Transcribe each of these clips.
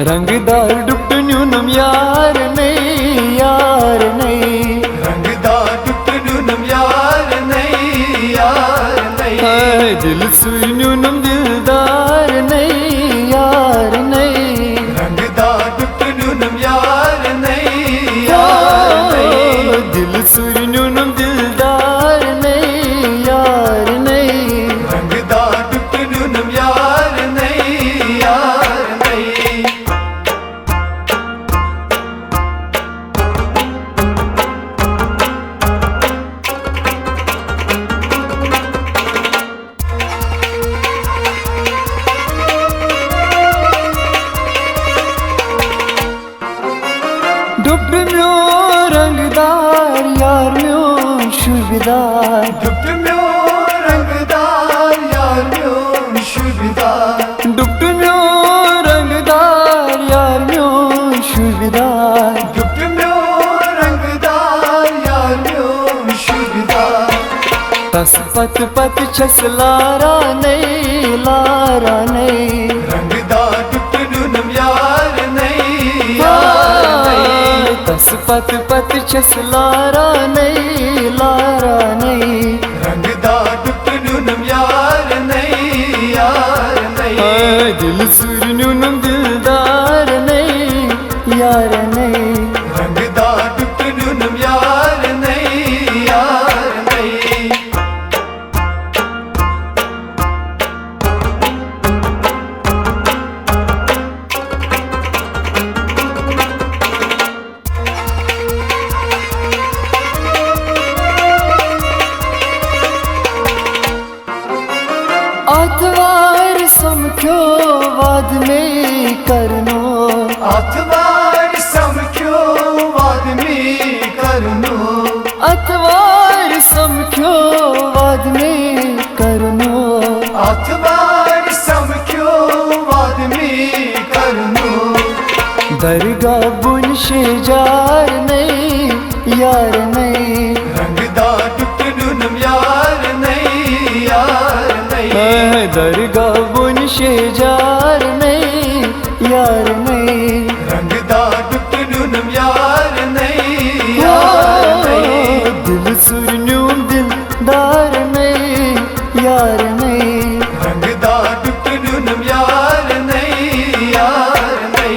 रंगदार डुप्टन्यूनम यार नहीं यार नहीं, रंगदार डुप्टन्यूनम यार नहीं यार नहीं, हाय दिल सुन्यूनम दिलदार नहीं यार नहीं, रंगदार डुप्टन्यूनम यार नहीं यार नहीं, दिल सुन्यूनम दिलदार नहीं यार नहीं, रंगदार डुप्टन्यूनम यार नहीं यार नहीं। डुप्ट म्यो रंगदार यार म्यो शुभदार, डुप्ट म्यो रंगदार यार म्यो शुभदार, डुप्ट म्यो रंगदार यार म्यो शुभदार, डुप्ट म्यो रंगदार यार म्यो शुभदार, तस पत पत छस लारा नहीं लारा नहीं, रंगदार डुप्टन्यूनम यार नहीं यार नहीं, तस पत पत छस लारा नहीं लारा नहीं, रंगदार डुप्टन्यूनम यार नहीं यार नहीं, दिल सुरन्यूनम दिलदार नहीं यार नहीं, रंगदार डुप्टन्यूनम यार नहीं यार नहीं। आतवार समख्यो वाद में करनो, आतवार समख्यो वाद में करनो, आतवार समख्यो वाद में करनो, आतवार समख्यो वाद में करनो, दरगाह बुन शेजार नहीं यार नहीं, रंगदार डुप्टन्यूनम यार नहीं यार नहीं, दरगाह बुन शेजार नहीं यार नहीं, रंगदार डुप्टन्यूनम यार नहीं यार नहीं, दिल सुरन्यूम दिलदार नहीं यार नहीं, रंगदार डुप्टन्यूनम यार नहीं यार नहीं।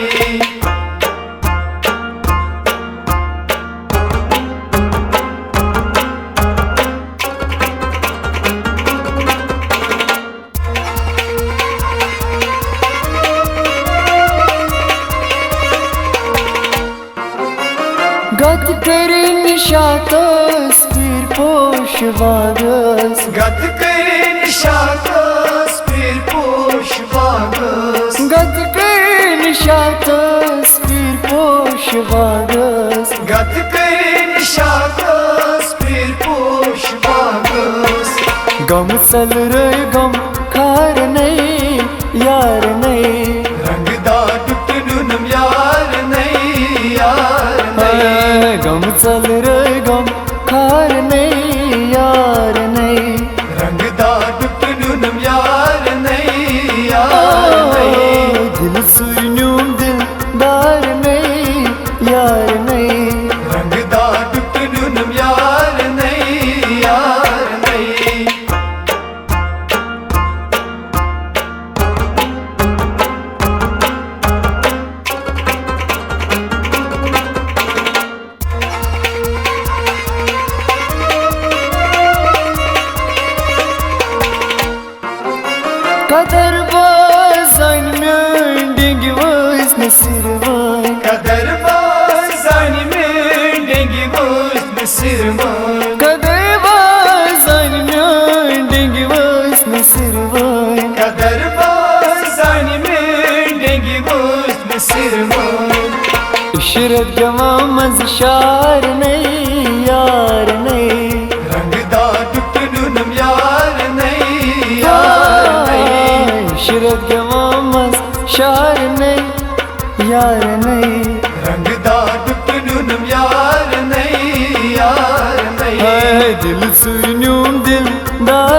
गत करे निशातस पीर पोश वागस, गत करे निशातस पीर पोश वागस, गत करे निशातस पीर पोश वागस, गत करे निशातस पीर पोश वागस, गम चल रहे गम खार नहीं यार नहीं, रंगदार डुप्टन्यूनम यार नहीं यार नहीं, गम चल रहे गम खार नहीं यार नहीं, रंगदार डुप्टन्यूनम यार नहीं यार नहीं, दिल सुरन्यूम दिलदार नहीं यार नहीं, रंगदार डुप्टन्यूनम यार नहीं यार नहीं। Kader bazen mendingi vız nesir vay, Kader bazani mendengi vız mesir vay, kader bazen mendingi vız nesir vay, Kader bazani mendengi vız mesir vay, Ishrat गवामज शार नहीं यार नहीं, रंगदार डुप्टन्यूनम यार नहीं यार नहीं, इशरत गवामज शार नहीं यार नहीं, रंगदार डुप्टन्यूनम यार नहीं यार नहीं, दिल सुरन्यूम दिलदार